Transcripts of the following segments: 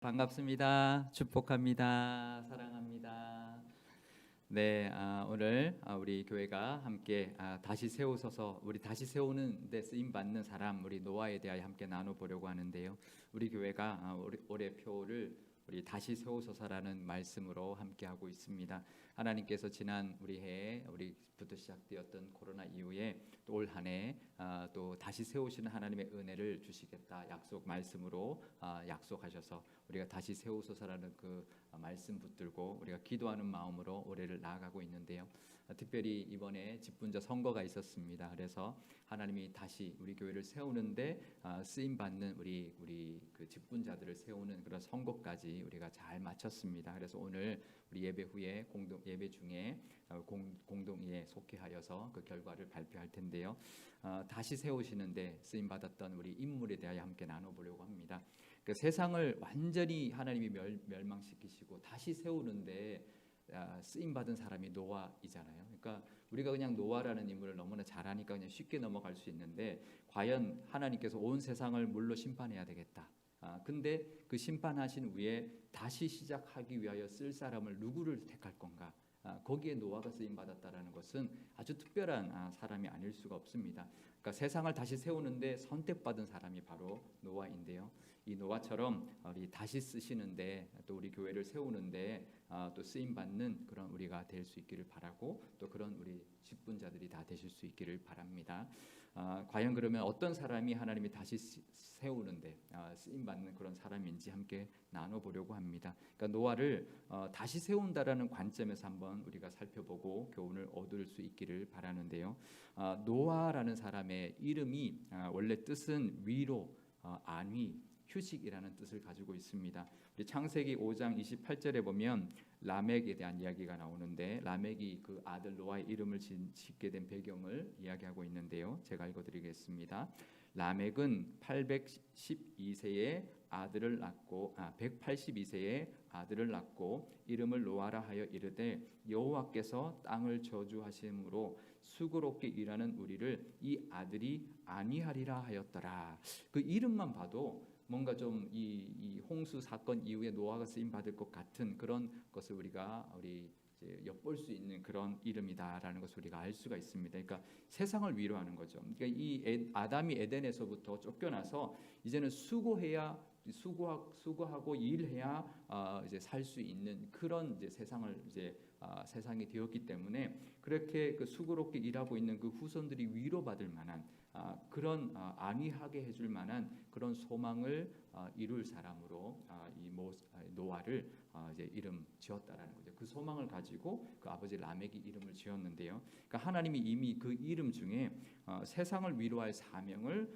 반갑습니다. 축복합니다. 사랑합니다. 네, 오늘 우리 교회가 함께 다시 세우소서, 우리 다시 세우는 데 쓰임 받는 사람, 우리 노아에 대하여 함께 나눠보려고 하는데요. 우리 교회가 올해 표를 우리 다시 세우소서라는 말씀으로 함께 하고 있습니다. 하나님께서 지난 우리 해에 우리부터 시작되었던 코로나 이후에 또 올 한 해 또 다시 세우시는 하나님의 은혜를 주시겠다 약속 말씀으로 약속하셔서 우리가 다시 세우소서라는 그 말씀 붙들고 우리가 기도하는 마음으로 올해를 나아가고 있는데요. 특별히 이번에 직분자 선거가 있었습니다. 그래서 하나님이 다시 우리 교회를 세우는데 쓰임 받는 우리 그 직분자들을 세우는 그런 선거까지 우리가 잘 마쳤습니다. 그래서 오늘 우리 예배 후에 공동 예배 중에 공동에 속회하여서 그 결과를 발표할 텐데요. 다시 세우시는데 쓰임 받았던 우리 인물에 대하여 함께 나눠보려고 합니다. 그 세상을 완전히 하나님이 멸망시키시고 다시 세우는데 쓰임 받은 사람이 노아이잖아요. 그러니까 우리가 그냥 노아라는 인물을 너무나 잘 아니까 그냥 쉽게 넘어갈 수 있는데 과연 하나님께서 온 세상을 물로 심판해야 되겠다. 근데 그 심판하신 후에 다시 시작하기 위하여 쓸 사람을 누구를 택할 건가? 거기에 노아가 쓰임 받았다라는 것은 아주 특별한 사람이 아닐 수가 없습니다. 그러니까 세상을 다시 세우는데 선택받은 사람이 바로 노아인데요. 이 노아처럼 우리 다시 쓰시는데 또 우리 교회를 세우는데 또 쓰임 받는 그런 우리가 될 수 있기를 바라고 또 그런 우리 직분자들이 다 되실 수 있기를 바랍니다. 과연 그러면 어떤 사람이 하나님이 다시 세우는데 쓰임 받는 그런 사람인지 함께 나눠보려고 합니다. 그러니까 노아를 다시 세운다라는 관점에서 한번 우리가 살펴보고 교훈을 얻을 수 있기를 바라는데요. 노아라는 사람의 이름이 원래 뜻은 위로, 안위, 휴식이라는 뜻을 가지고 있습니다. 우리 창세기 5장 28절에 보면 라멕에 대한 이야기가 나오는데 라멕이 그 아들 노아의 이름을 짓게 된 배경을 이야기하고 있는데요. 제가 읽어드리겠습니다. 라멕은 812세에 아들을 낳고 182세에 아들을 낳고 이름을 노아라 하여 이르되 여호와께서 땅을 저주하심으로 수고롭게 일하는 우리를 이 아들이 안위하리라 하였더라. 그 이름만 봐도 뭔가 좀 이 홍수 사건 이후에 노아가 쓰임 받을 것 같은 그런 것을 우리가 이제 엿볼 수 있는 그런 이름이다라는 것을 우리가 알 수가 있습니다. 그러니까 세상을 위로하는 거죠. 그러니까 아담이 에덴에서부터 쫓겨나서 이제는 수고하고 일해야 이제 살 수 있는 그런 이제 세상을 이제 세상이 되었기 때문에 그렇게 그 수고롭게 일하고 있는 그 후손들이 위로받을 만한 그런 안위하게 해줄 만한 그런 소망을 이룰 사람으로 이 노아를 이제 이름 지었다라는 거죠. 그 소망을 가지고 그 아버지 라멕이 이름을 지었는데요. 그러니까 하나님이 이미 그 이름 중에 세상을 위로할 사명을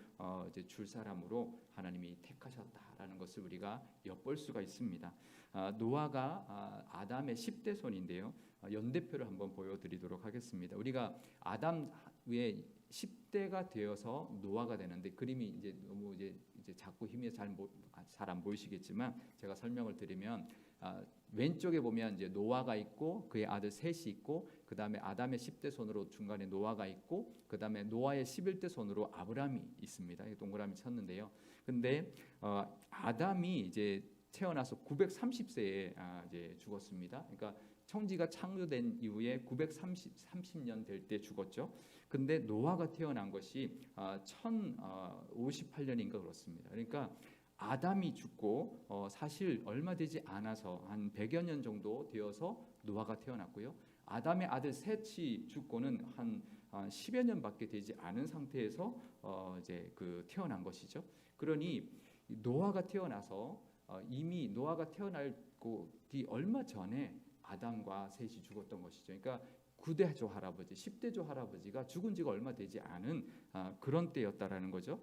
이제 줄 사람으로 하나님이 택하셨다라는 것을 우리가 엿볼 수가 있습니다. 노아가 아담의 10대 손인데요. 연대표를 한번 보여드리도록 하겠습니다. 우리가 아담 위에 10대가 되어서 노아가 되는데 그림이 이제 너무 이제 자꾸 힘이 잘 안 보이시겠지만 제가 설명을 드리면 왼쪽에 보면 이제 노아가 있고 그의 아들 셋이 있고 그 다음에 아담의 10대 손으로 중간에 노아가 있고 그 다음에 노아의 11대 손으로 아브라함이 있습니다. 동그라미 쳤는데요. 근데 아담이 이제 태어나서 930세에 이제 죽었습니다. 그러니까 천지가 창조된 이후에 930년 될 때 죽었죠. 근데 노아가 태어난 것이 1058년인가 그렇습니다. 그러니까 아담이 죽고 사실 얼마 되지 않아서 한 100여 년 정도 되어서 노아가 태어났고요. 아담의 아들 셋이 죽고는 한 10여 년밖에 되지 않은 상태에서 이제 그 태어난 것이죠. 그러니 노아가 태어나서 이미 노아가 태어나고 뒤 얼마 전에 아담과 셋이 죽었던 것이죠. 그러니까 9대조 할아버지, 10대조 할아버지가 죽은 지가 얼마 되지 않은 그런 때였다라는 거죠.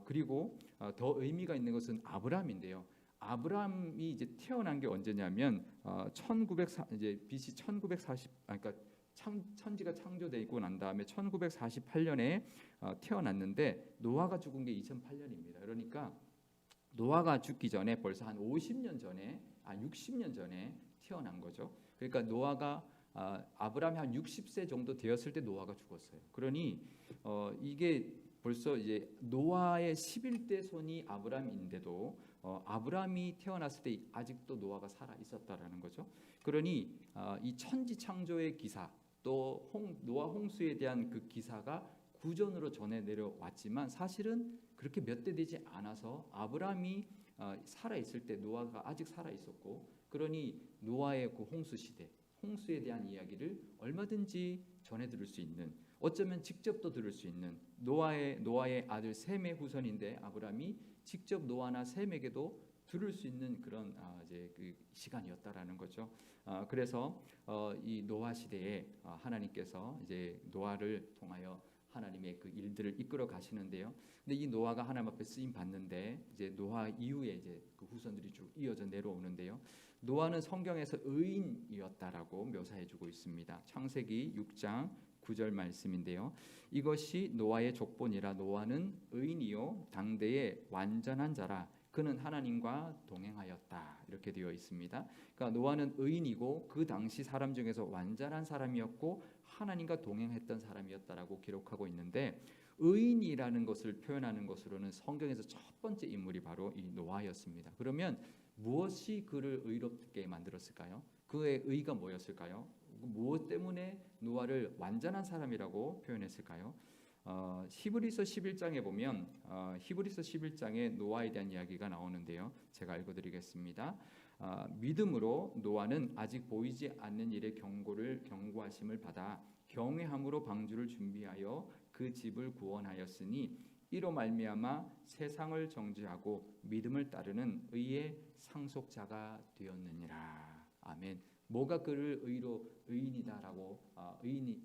그리고 더 의미가 있는 것은 아브라함인데요. 아브라함이 이제 태어난 게 언제냐면 1904 이제 BC 1940 그러니까 천지가 창조되고 난 다음에 1948년에 태어났는데 노아가 죽은 게 2008년입니다. 그러니까 노아가 죽기 전에 벌써 한 50년 전에 60년 전에 태어난 거죠. 그러니까 노아가 아브라함이 한 60세 정도 되었을 때 노아가 죽었어요. 그러니 이게 벌써 이제 노아의 11대 손이 아브라함인데도 아브라함이 태어났을 때 아직도 노아가 살아 있었다라는 거죠. 그러니 이 천지 창조의 기사 또 노아 홍수에 대한 그 기사가 구전으로 전해 내려왔지만 사실은 그렇게 몇 대 되지 않아서 아브라함이 살아 있을 때 노아가 아직 살아 있었고, 그러니 노아의 그 홍수 시대, 홍수에 대한 이야기를 얼마든지 전해 들을 수 있는, 어쩌면 직접 또 들을 수 있는 노아의 아들 셈의 후손인데 아브라함이 직접 노아나 셈에게도 들을 수 있는 그런 이제 그 시간이었다라는 거죠. 그래서 이 노아 시대에 하나님께서 이제 노아를 통하여 하나님의 그 일들을 이끌어 가시는데요. 근데 이 노아가 하나님 앞에 쓰임 받는데 이제 노아 이후에 이제 그 후손들이 쭉 이어져 내려오는데요. 노아는 성경에서 의인이었다라고 묘사해주고 있습니다. 창세기 6장 9절 말씀인데요. 이것이 노아의 족본이라 노아는 의인이요 당대의 완전한 자라 그는 하나님과 동행하였다 이렇게 되어 있습니다. 그러니까 노아는 의인이고 그 당시 사람 중에서 완전한 사람이었고 하나님과 동행했던 사람이었다라고 기록하고 있는데, 의인이라는 것을 표현하는 것으로는 성경에서 첫 번째 인물이 바로 이 노아였습니다. 그러면 무엇이 그를 의롭게 만들었을까요? 그의 의가 뭐였을까요? 무엇 때문에 노아를 완전한 사람이라고 표현했을까요? 히브리서 11장에 보면 히브리서 11장에 노아에 대한 이야기가 나오는데요. 제가 읽어드리겠습니다. 믿음으로 노아는 아직 보이지 않는 일의 경고하심을 받아 경외함으로 방주를 준비하여 그 집을 구원하였으니 이로 말미암아 세상을 정죄하고 믿음을 따르는 의의 상속자가 되었느니라. 아멘. 뭐가 그를 의인이다라고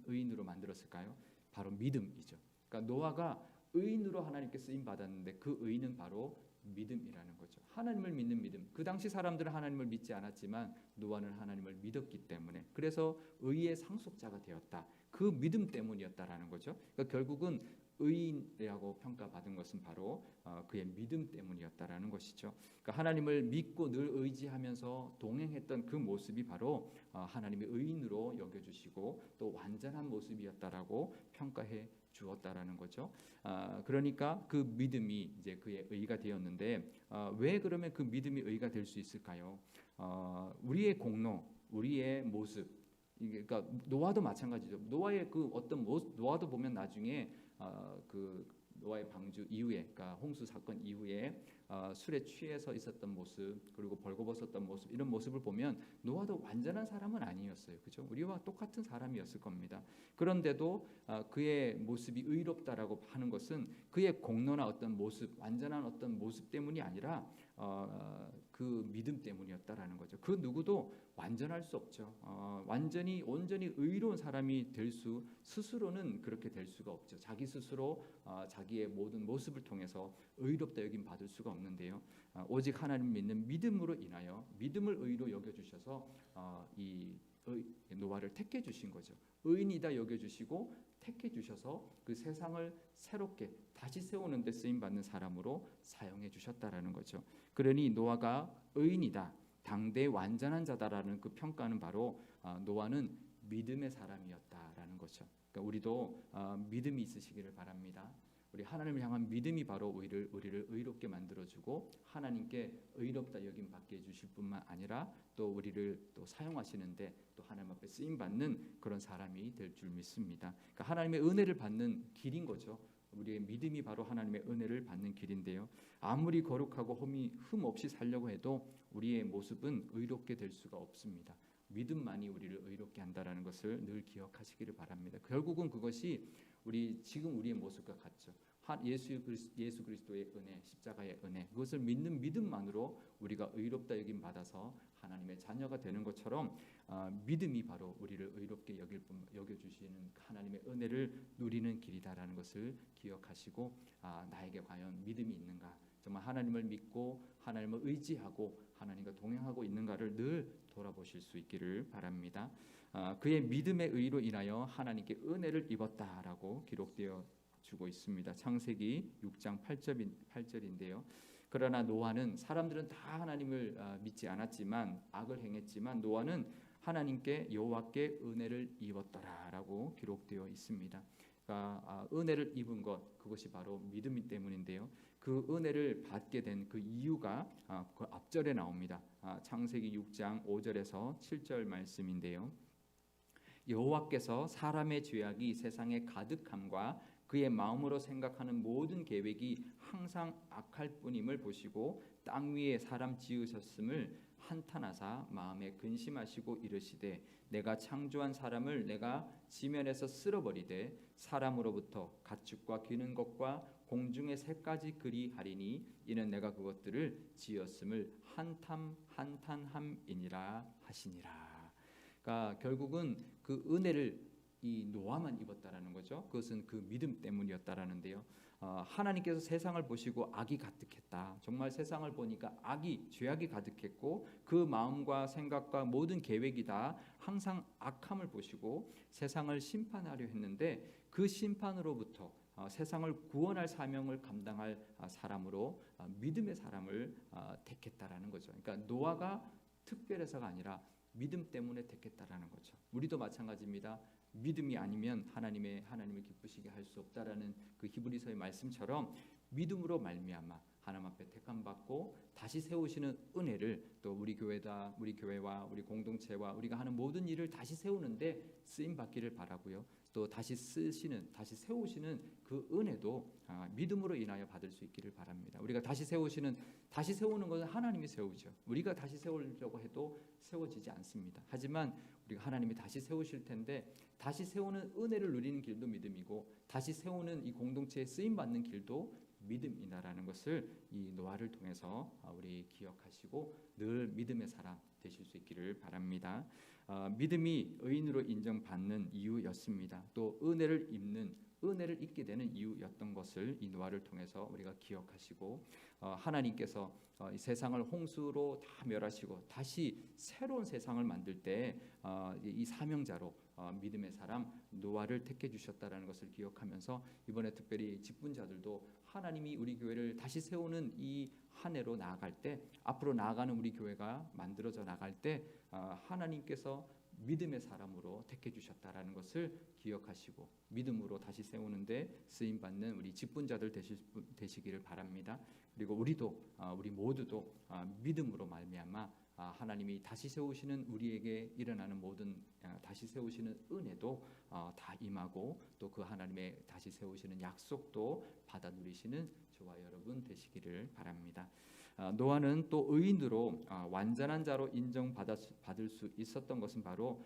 의인으로 만들었을까요? 바로 믿음이죠. 그러니까 노아가 의인으로 하나님께 쓰임 받았는데 그 의인은 바로 믿음이라는 거죠. 하나님을 믿는 믿음. 그 당시 사람들은 하나님을 믿지 않았지만 노아는 하나님을 믿었기 때문에, 그래서 의의 상속자가 되었다. 그 믿음 때문이었다라는 거죠. 그러니까 결국은 의인이라고 평가받은 것은 바로 그의 믿음 때문이었다라는 것이죠. 그러니까 하나님을 믿고 늘 의지하면서 동행했던 그 모습이 바로 하나님의 의인으로 여겨주시고 또 완전한 모습이었다라고 평가해 주었다라는 거죠. 그러니까 그 믿음이 이제 그의 의가 되었는데, 왜 그러면 그 믿음이 의가 될 수 있을까요? 우리의 공로, 우리의 모습, 그러니까 노아도 마찬가지죠. 노아의 그 어떤 모습, 노아도 보면 나중에 그 노아의 방주 이후에, 그러니까 홍수 사건 이후에 술에 취해서 있었던 모습, 그리고 벌거벗었던 모습, 이런 모습을 보면 노아도 완전한 사람은 아니었어요. 그죠? 우리와 똑같은 사람이었을 겁니다. 그런데도 그의 모습이 의롭다라고 하는 것은 그의 공로나 어떤 모습, 완전한 어떤 모습 때문이 아니라 그 믿음 때문이었다라는 거죠. 그 누구도 완전할 수 없죠. 온전히 의로운 사람이 될 수, 스스로는 그렇게 될 수가 없죠. 자기 스스로 자기의 모든 모습을 통해서 의롭다 여김 받을 수가 없는데요. 오직 하나님 믿는 믿음으로 인하여 믿음을 의로 여겨주셔서 이 노아를 택해 주신 거죠. 의인이다 여겨주시고 택해 주셔서 그 세상을 새롭게 다시 세우는 데 쓰임 받는 사람으로 사용해 주셨다라는 거죠. 그러니 노아가 의인이다, 당대 완전한 자다라는 그 평가는 바로 노아는 믿음의 사람이었다라는 거죠. 그러니까 우리도 믿음이 있으시기를 바랍니다. 우리 하나님을 향한 믿음이 바로 우리를 의롭게 만들어주고 하나님께 의롭다 여김 받게 해주실 뿐만 아니라 또 우리를 또 사용하시는데 또 하나님 앞에 쓰임 받는 그런 사람이 될 줄 믿습니다. 그러니까 하나님의 은혜를 받는 길인 거죠. 우리의 믿음이 바로 하나님의 은혜를 받는 길인데요. 아무리 거룩하고 흠 없이 살려고 해도 우리의 모습은 의롭게 될 수가 없습니다. 믿음만이 우리를 의롭게 한다라는 것을 늘 기억하시기를 바랍니다. 결국은 그것이 지금 우리의 모습과 같죠. 예수 그리스도의 은혜, 십자가의 은혜, 그것을 믿는 믿음만으로 우리가 의롭다 여김 받아서 하나님의 자녀가 되는 것처럼 믿음이 바로 우리를 의롭게 여겨주시는 하나님의 은혜를 누리는 길이다라는 것을 기억하시고 나에게 과연 믿음이 있는가, 정말 하나님을 믿고 하나님을 의지하고 하나님과 동행하고 있는가를 늘 돌아보실 수 있기를 바랍니다. 그의 믿음의 의로 인하여 하나님께 은혜를 입었다라고 기록되어 주고 있습니다. 창세기 6장 8절인데요. 그러나 노아는, 사람들은 다 하나님을 믿지 않았지만 악을 행했지만 노아는 하나님께 여호와께 은혜를 입었더라라고 기록되어 있습니다. 그러니까 은혜를 입은 것, 그것이 바로 믿음이 때문인데요. 그 은혜를 받게 된 그 이유가 그 앞절에 나옵니다. 창세기 6장 5절에서 7절 말씀인데요. 여호와께서 사람의 죄악이 세상에 가득함과 그의 마음으로 생각하는 모든 계획이 항상 악할 뿐임을 보시고 땅 위에 사람 지으셨음을 한탄하사 마음에 근심하시고 이르시되 내가 창조한 사람을 내가 지면에서 쓸어버리되 사람으로부터 가축과 기는 것과 공중의 새까지 그리하리니 이는 내가 그것들을 지었음을 한탄함이니라 하시니라. 그러니까 결국은 그 은혜를 이 노아만 입었다라는 거죠. 그것은 그 믿음 때문이었다라는데요. 하나님께서 세상을 보시고 악이 가득했다. 정말 세상을 보니까 죄악이 가득했고 그 마음과 생각과 모든 계획이 다 항상 악함을 보시고 세상을 심판하려 했는데 그 심판으로부터 세상을 구원할 사명을 감당할 사람으로 믿음의 사람을 택했다라는 거죠. 그러니까 노아가 특별해서가 아니라 믿음 때문에 택했다라는 거죠. 우리도 마찬가지입니다. 믿음이 아니면 하나님을 기쁘시게 할 수 없다라는 그 히브리서의 말씀처럼 믿음으로 말미암아 하나님 앞에 택함 받고 다시 세우시는 은혜를 또 우리 교회와 우리 공동체와 우리가 하는 모든 일을 다시 세우는데 쓰임 받기를 바라고요. 또 다시 세우시는 그 은혜도 믿음으로 인하여 받을 수 있기를 바랍니다. 우리가 다시 세우는 것은 하나님이 세우죠. 우리가 다시 세우려고 해도 세워지지 않습니다. 하지만 우리가 하나님이 다시 세우실 텐데 다시 세우는 은혜를 누리는 길도 믿음이고 다시 세우는 이 공동체에 쓰임 받는 길도 믿음이다라는 것을 이 노아를 통해서 우리 기억하시고 늘 믿음의 사람 되실 수 있기를 바랍니다. 믿음이 의인으로 인정받는 이유였습니다. 또 은혜를 입게 되는 이유였던 것을 이 노아를 통해서 우리가 기억하시고 하나님께서 이 세상을 홍수로 다 멸하시고 다시 새로운 세상을 만들 때 이 사명자로 믿음의 사람 노아를 택해 주셨다라는 것을 기억하면서 이번에 특별히 직분자들도 하나님이 우리 교회를 다시 세우는 이 한 해로 나아갈 때 앞으로 나아가는 우리 교회가 만들어져 나갈 때 하나님께서 믿음의 사람으로 택해 주셨다라는 것을 기억하시고 믿음으로 다시 세우는데 쓰임 받는 우리 직분자들 되시기를 바랍니다. 그리고 우리 모두도 믿음으로 말미암아 하나님이 다시 세우시는 우리에게 일어나는 모든 다시 세우시는 은혜도 다 임하고 또 그 하나님의 다시 세우시는 약속도 받아 누리시는 저와 여러분 되시기를 바랍니다. 노아는 또 의인으로 완전한 자로 인정받을 수 있었던 것은 바로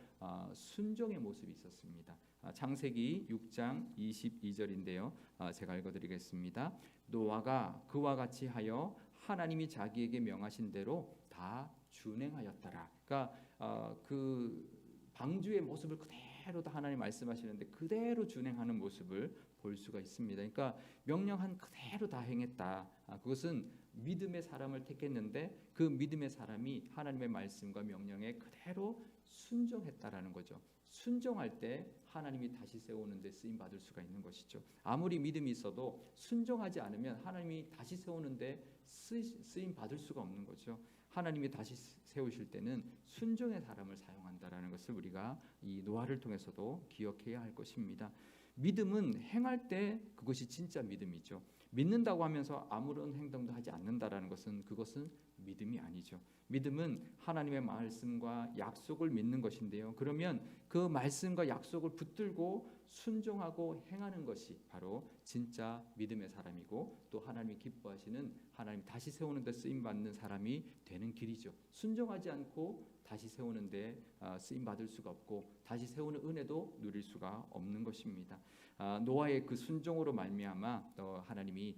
순종의 모습이 있었습니다. 창세기 6장 22절인데요. 제가 읽어드리겠습니다. 노아가 그와 같이 하여 하나님이 자기에게 명하신 대로 다 준행하였더라. 그러니까 그 방주의 모습을 그대로 다 하나님 말씀하시는데 그대로 준행하는 모습을 볼 수가 있습니다. 그러니까 명령한 그대로 다 행했다. 그것은 믿음의 사람을 택했는데 그 믿음의 사람이 하나님의 말씀과 명령에 그대로 순종했다라는 거죠. 순종할 때 하나님이 다시 세우는 데 쓰임 받을 수가 있는 것이죠. 아무리 믿음이 있어도 순종하지 않으면 하나님이 다시 세우는 데 쓰임 받을 수가 없는 거죠. 하나님이 다시 세우실 때는 순종의 사람을 사용한다라는 것을 우리가 이 노아를 통해서도 기억해야 할 것입니다. 믿음은 행할 때 그것이 진짜 믿음이죠. 믿는다고 하면서 아무런 행동도 하지 않는다라는 것은 그것은 믿음이 아니죠. 믿음은 하나님의 말씀과 약속을 믿는 것인데요. 그러면 그 말씀과 약속을 붙들고 순종하고 행하는 것이 바로 진짜 믿음의 사람이고 또 하나님이 기뻐하시는 하나님 다시 세우는 데 쓰임 받는 사람이 되는 길이죠. 순종하지 않고 다시 세우는 데 쓰임 받을 수가 없고 다시 세우는 은혜도 누릴 수가 없는 것입니다. 노아의 그 순종으로 말미암아 또 하나님이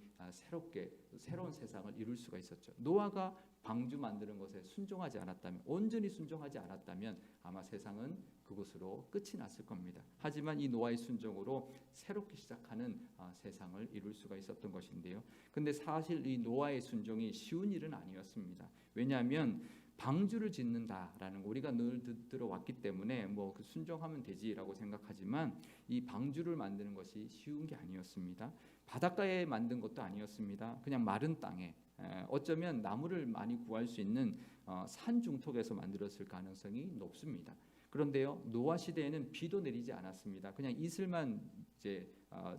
새로운 세상을 이룰 수가 있었죠. 노아가 방주 만드는 것에 순종하지 않았다면 온전히 순종하지 않았다면 아마 세상은 그것으로 끝이 났을 겁니다. 하지만 이 노아의 순종으로 새롭게 시작하는 세상을 이룰 수가 있었던 것인데요. 근데 사실 이 노아의 순종이 쉬운 일은 아니었습니다. 왜냐하면 방주를 짓는다라는 거 우리가 늘 들어왔기 때문에 뭐 그 순종하면 되지라고 생각하지만 이 방주를 만드는 것이 쉬운 게 아니었습니다. 바닷가에 만든 것도 아니었습니다. 그냥 마른 땅에 어쩌면 나무를 많이 구할 수 있는 산 중턱에서 만들었을 가능성이 높습니다. 그런데요, 노아 시대에는 비도 내리지 않았습니다. 그냥 이슬만 이제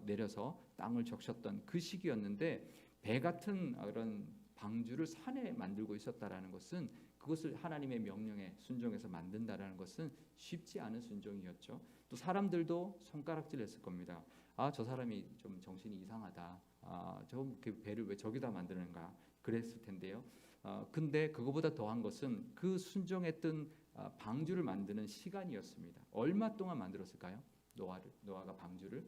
내려서 땅을 적셨던 그 시기였는데 배 같은 그런 방주를 산에 만들고 있었다라는 것은 그것을 하나님의 명령에 순종해서 만든다라는 것은 쉽지 않은 순종이었죠. 또 사람들도 손가락질했을 겁니다. 저 사람이 좀 정신이 이상하다. 저 배를 왜 저기다 만드는가 그랬을 텐데요. 근데 그거보다 더한 것은 그 순종했던 방주를 만드는 시간이었습니다. 얼마 동안 만들었을까요? 노아가 방주를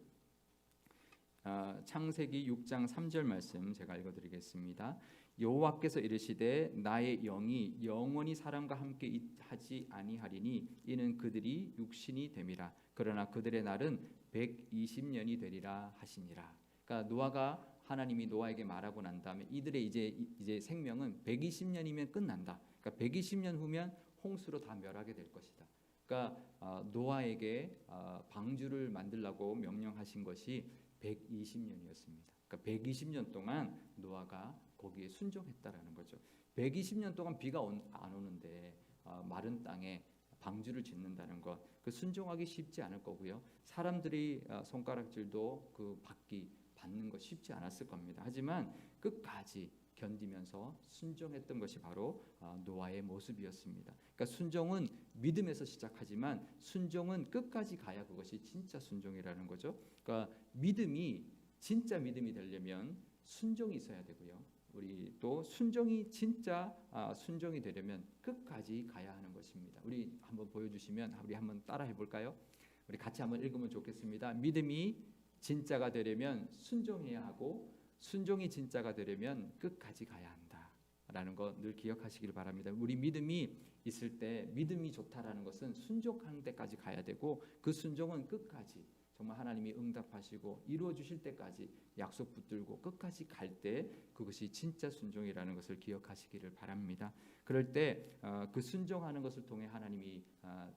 창세기 6장 3절 말씀 제가 읽어드리겠습니다. 여호와께서 이르시되 나의 영이 영원히 사람과 함께 하지 아니하리니 이는 그들이 육신이 됨이라. 그러나 그들의 날은 120년이 되리라 하시니라. 그러니까 노아가 하나님이 노아에게 말하고 난 다음에 이들의 이제 생명은 120년이면 끝난다. 그러니까 120년 후면 홍수로 다 멸하게 될 것이다. 그러니까 노아에게 방주를 만들라고 명령하신 것이 120년이었습니다. 그러니까 120년 동안 노아가 거기에 순종했다라는 거죠. 120년 동안 비가 안 오는데 마른 땅에 방주를 짓는다는 것, 그 순종하기 쉽지 않을 거고요. 사람들이 손가락질도 받는 거 쉽지 않았을 겁니다. 하지만 끝까지 견디면서 순종했던 것이 바로 노아의 모습이었습니다. 그러니까 순종은 믿음에서 시작하지만 순종은 끝까지 가야 그것이 진짜 순종이라는 거죠. 그러니까 믿음이 진짜 믿음이 되려면 순종이 있어야 되고요. 우리 또 순종이 진짜 순종이 되려면 끝까지 가야 하는 것입니다. 우리 한번 보여주시면 우리 한번 따라해 볼까요? 우리 같이 한번 읽으면 좋겠습니다. 믿음이 진짜가 되려면 순종해야 하고 순종이 진짜가 되려면 끝까지 가야 한다라는 거 늘 기억하시길 바랍니다. 우리 믿음이 있을 때 믿음이 좋다라는 것은 순종하는 데까지 가야 되고 그 순종은 끝까지 정말 하나님이 응답하시고 이루어 주실 때까지 약속 붙들고 끝까지 갈 때 그것이 진짜 순종이라는 것을 기억하시기를 바랍니다. 그럴 때 그 순종하는 것을 통해 하나님이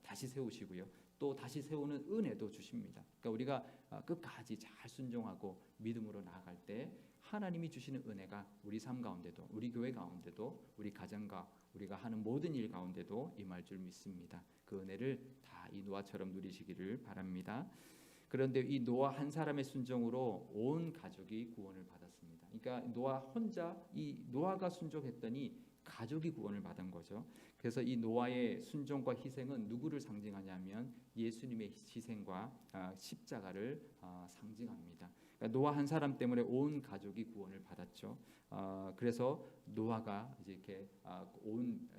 다시 세우시고요. 또 다시 세우는 은혜도 주십니다. 그러니까 우리가 끝까지 잘 순종하고 믿음으로 나아갈 때 하나님이 주시는 은혜가 우리 삶 가운데도 우리 교회 가운데도 우리 가정과 우리가 하는 모든 일 가운데도 임할 줄 믿습니다. 그 은혜를 다 이 노아처럼 누리시기를 바랍니다. 그런데 이 노아 한 사람의 순종으로 온 가족이 구원을 받았습니다. 그러니까 노아가 순종했더니 가족이 구원을 받은 거죠. 그래서 이 노아의 순종과 희생은 누구를 상징하냐면 예수님의 희생과 십자가를 상징합니다. 그러니까 노아 한 사람 때문에 온 가족이 구원을 받았죠. 그래서 노아가 이제 이렇게 온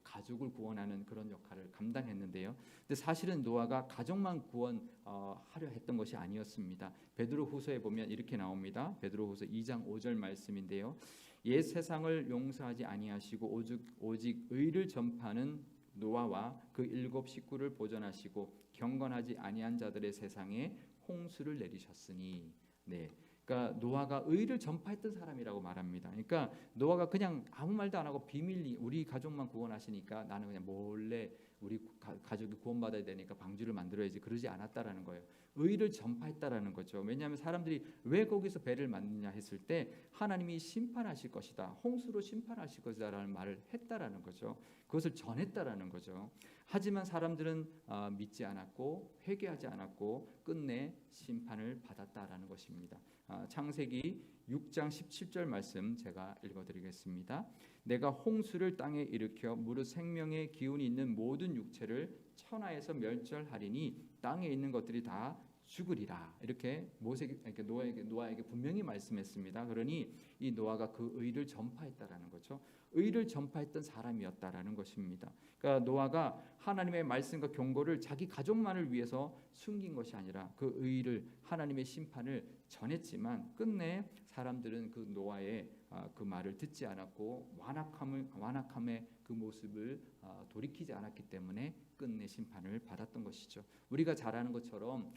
가족을 구원하는 그런 역할을 감당했는데요. 근데 사실은 노아가 가족만 구원하려 했던 것이 아니었습니다. 베드로후서에 보면 이렇게 나옵니다. 베드로후서 2장 5절 말씀인데요. 옛 세상을 용서하지 아니하시고 오직 의를 전파하는 노아와 그 7 식구를 보존하시고 경건하지 아니한 자들의 세상에 홍수를 내리셨으니. 네. 그러니까 노아가 의를 전파했던 사람이라고 말합니다. 그러니까 노아가 그냥 아무 말도 안 하고 비밀리 우리 가족만 구원하시니까 나는 그냥 몰래 우리 가족이 구원받아야 되니까 방주를 만들어야지 그러지 않았다라는 거예요. 의를 전파했다라는 거죠. 왜냐하면 사람들이 왜 거기서 배를 만드냐 했을 때 하나님이 심판하실 것이다. 홍수로 심판하실 것이다라는 말을 했다라는 거죠. 그것을 전했다라는 거죠. 하지만 사람들은 믿지 않았고 회개하지 않았고 끝내 심판을 받았다라는 것입니다. 창세기 6장 17절 말씀 제가 읽어드리겠습니다. 내가 홍수를 땅에 일으켜 무릇 생명의 기운이 있는 모든 육체를 천하에서 멸절하리니 땅에 있는 것들이 다 죽으리라. 이렇게 노아에게 분명히 말씀했습니다. 그러니 이 노아가 그 의를 전파했다라는 거죠. 의를 전파했던 사람이었다라는 것입니다. 그러니까 노아가 하나님의 말씀과 경고를 자기 가족만을 위해서 숨긴 것이 아니라 그 의를 하나님의 심판을 전했지만 끝내 사람들은 그 노아의 그 말을 듣지 않았고 완악함의 그 모습을 돌이키지 않았기 때문에 끝내 심판을 받았던 것이죠. 우리가 잘 아는 것처럼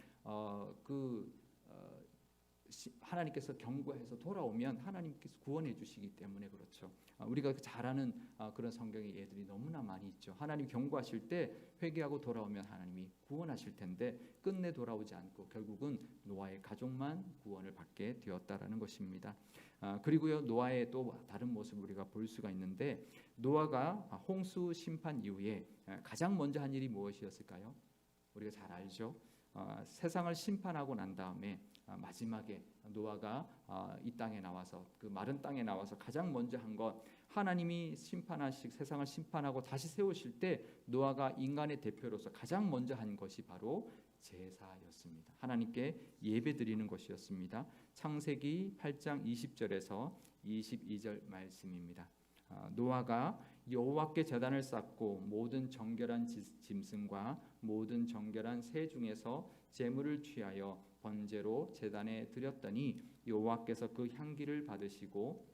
하나님께서 경고해서 돌아오면 하나님께서 구원해 주시기 때문에 그렇죠. 우리가 잘 아는 그런 성경의 예들이 너무나 많이 있죠. 하나님 경고하실 때 회개하고 돌아오면 하나님이 구원하실 텐데 끝내 돌아오지 않고 결국은 노아의 가족만 구원을 받게 되었다라는 것입니다. 그리고요 노아의 또 다른 모습을 우리가 볼 수가 있는데 노아가 홍수 심판 이후에 가장 먼저 한 일이 무엇이었을까요? 우리가 잘 알죠. 세상을 심판하고 난 다음에 마지막에 노아가 이 땅에 나와서 그 마른 땅에 나와서 가장 먼저 한 것, 하나님이 세상을 심판하고 다시 세우실 때 노아가 인간의 대표로서 가장 먼저 한 것이 바로 제사였습니다. 하나님께 예배드리는 것이었습니다. 창세기 8장 20절에서 22절 말씀입니다. 노아가 여호와께 제단을 쌓고 모든 정결한 짐승과 모든 정결한 새 중에서 제물을 취하여 번제로 제단에 드렸더니 여호와께서 그 향기를 받으시고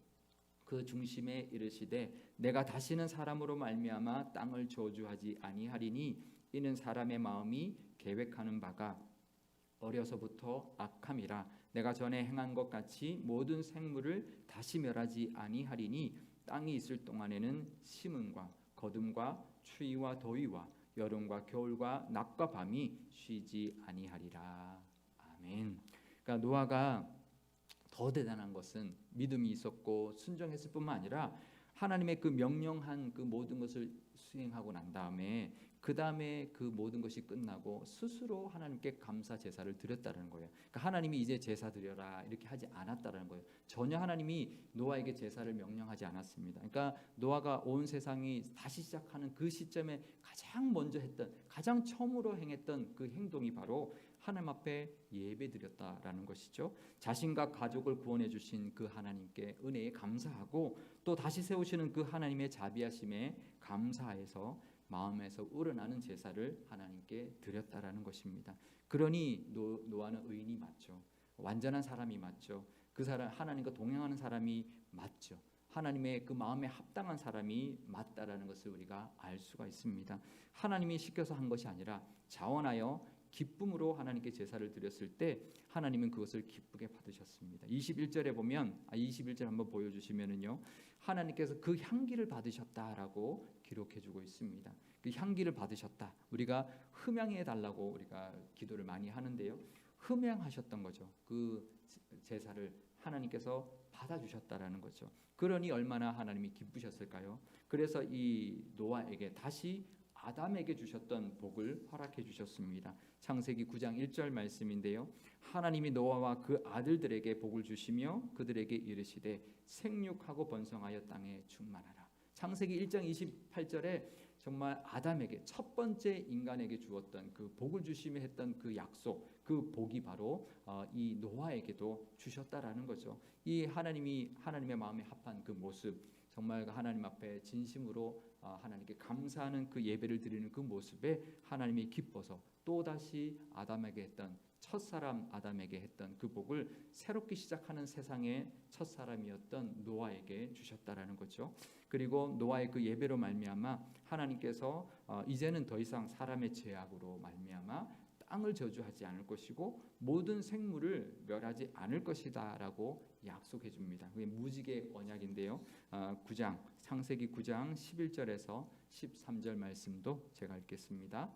그 중심에 이르시되 내가 다시는 사람으로 말미암아 땅을 저주하지 아니하리니 이는 사람의 마음이 계획하는 바가 어려서부터 악함이라 내가 전에 행한 것 같이 모든 생물을 다시 멸하지 아니하리니 땅이 있을 동안에는 심음과 거둠과 추위와 더위와 여름과 겨울과 낮과 밤이 쉬지 아니하리라. 아멘. 그러니까 노아가 더 대단한 것은 믿음이 있었고 순종했을 뿐만 아니라 하나님의 그 명령한 그 모든 것을 수행하고 난 다음에 그 다음에 그 모든 것이 끝나고 스스로 하나님께 감사 제사를 드렸다는 거예요. 그러니까 하나님이 이제 제사 드려라 이렇게 하지 않았다는 거예요. 전혀 하나님이 노아에게 제사를 명령하지 않았습니다. 그러니까 노아가 온 세상이 다시 시작하는 그 시점에 가장 먼저 했던, 가장 처음으로 행했던 그 행동이 바로 하나님 앞에 예배드렸다라는 것이죠. 자신과 가족을 구원해 주신 그 하나님께 은혜에 감사하고 또 다시 세우시는 그 하나님의 자비하심에 감사해서 마음에서 우러나는 제사를 하나님께 드렸다라는 것입니다. 그러니 노아는 의인이 맞죠. 완전한 사람이 맞죠. 그 사람 하나님과 동행하는 사람이 맞죠. 하나님의 그 마음에 합당한 사람이 맞다라는 것을 우리가 알 수가 있습니다. 하나님이 시켜서 한 것이 아니라 자원하여 기쁨으로 하나님께 제사를 드렸을 때 하나님은 그것을 기쁘게 받으셨습니다. 21절에 보면 21절 한번 보여주시면은요, 하나님께서 그 향기를 받으셨다라고 기록해주고 있습니다. 그 향기를 받으셨다. 우리가 흠양해 달라고 우리가 기도를 많이 하는데요, 흠양하셨던 거죠. 그 제사를 하나님께서 받아주셨다라는 거죠. 그러니 얼마나 하나님이 기쁘셨을까요? 그래서 이 노아에게 다시 아담에게 주셨던 복을 허락해 주셨습니다. 창세기 9장 1절 말씀인데요, 하나님이 노아와 그 아들들에게 복을 주시며 그들에게 이르시되 생육하고 번성하여 땅에 충만하라. 창세기 1장 28절에 정말 아담에게 첫 번째 인간에게 주었던 그 복을 주시며 했던 그 약속, 그 복이 바로 이 노아에게도 주셨다라는 거죠. 이 하나님의 마음에 합한 그 모습, 정말 하나님 앞에 진심으로 하나님께 감사하는 그 예배를 드리는 그 모습에 하나님이 기뻐서 또다시 아담에게 했던, 첫사람 아담에게 했던 그 복을 새롭게 시작하는 세상의 첫사람이었던 노아에게 주셨다라는 거죠. 그리고 노아의 그 예배로 말미암아 하나님께서 이제는 더 이상 사람의 죄악으로 말미암아 땅을 저주하지 않을 것이고 모든 생물을 멸하지 않을 것이다라고 약속해 줍니다. 그게 무지개 언약인데요. 창세기 9장 11절에서 13절 말씀도 제가 읽겠습니다.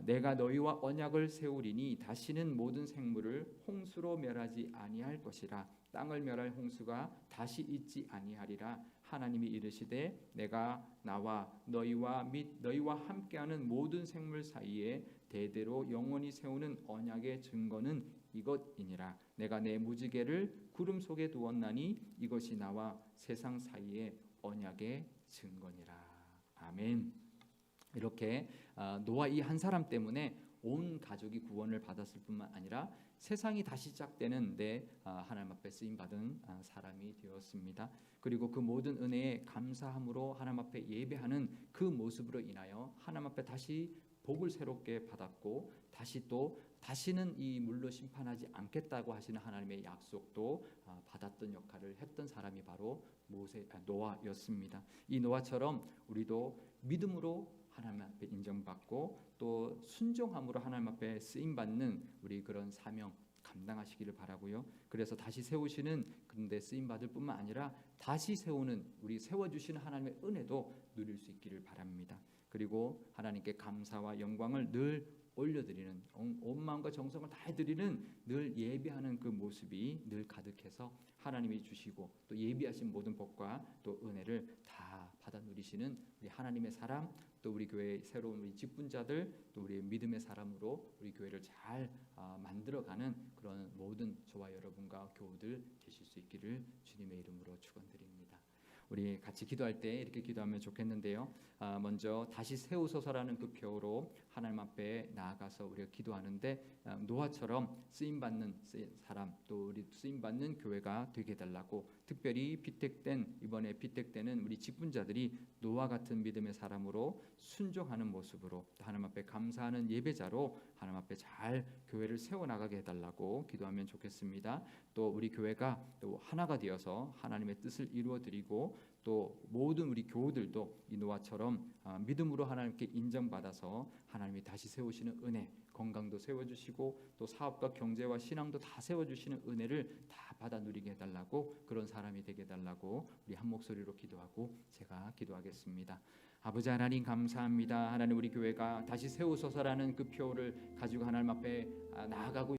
내가 너희와 언약을 세우리니 다시는 모든 생물을 홍수로 멸하지 아니할 것이라. 땅을 멸할 홍수가 다시 있지 아니하리라. 하나님이 이르시되 내가 나와 너희와 및 너희와 함께하는 모든 생물 사이에 대대로 영원히 세우는 언약의 증거는 이것이니라. 내가 내 무지개를 구름 속에 두었나니 이것이 나와 세상 사이의 언약의 증거니라. 아멘. 이렇게 노아 이 한 사람 때문에 온 가족이 구원을 받았을 뿐만 아니라 세상이 다시 시작되는 데 하나님 앞에 쓰임 받은 사람이 되었습니다. 그리고 그 모든 은혜에 감사함으로 하나님 앞에 예배하는 그 모습으로 인하여 하나님 앞에 다시 복을 새롭게 받았고 다시는 이 물로 심판하지 않겠다고 하시는 하나님의 약속도 받았던 역할을 했던 사람이 바로 노아였습니다. 이 노아처럼 우리도 믿음으로 하나님 앞에 인정받고 또 순종함으로 하나님 앞에 쓰임받는 우리 그런 사명 감당하시기를 바라고요. 그래서 다시 세우시는 그런데 쓰임받을 뿐만 아니라 다시 세우는, 우리 세워주시는 하나님의 은혜도 누릴 수 있기를 바랍니다. 그리고 하나님께 감사와 영광을 늘 올려드리는 온 마음과 정성을 다해드리는 늘 예배하는 그 모습이 늘 가득해서 하나님이 주시고 또 예비하신 모든 복과 또 은혜를 다 받아 누리시는 우리 하나님의 사람, 또 우리 교회의 새로운 우리 직분자들, 또 우리 믿음의 사람으로 우리 교회를 잘 만들어가는 그런 모든 저와 여러분과 교우들 되실 수 있기를 주님의 이름으로 축원드립니다. 우리 같이 기도할 때 이렇게 기도하면 좋겠는데요. 먼저 다시 세우소서라는 그 표로 하나님 앞에 나아가서 우리가 기도하는데 노아처럼 쓰임받는 사람, 또 우리 쓰임받는 교회가 되게 해달라고, 특별히 이번에 피택되는 우리 직분자들이 노아 같은 믿음의 사람으로 순종하는 모습으로 하나님 앞에 감사하는 예배자로 하나님 앞에 잘 교회를 세워나가게 해달라고 기도하면 좋겠습니다. 또 우리 교회가 또 하나가 되어서 하나님의 뜻을 이루어드리고 또 모든 우리 교우들도 이 노아처럼 믿음으로 하나님께 인정받아서 하나님이 다시 세우시는 은혜, 건강도 세워주시고 또 사업과 경제와 신앙도 다 세워주시는 은혜를 다 받아 누리게 해달라고, 그런 사람이 되게 해달라고 우리 한 목소리로 기도하고 제가 기도하겠습니다. 아버지 하나님 감사합니다. 하나님 우리 교회가 다시 세우소서라는 그 표를 가지고 하나님 앞에 나아가고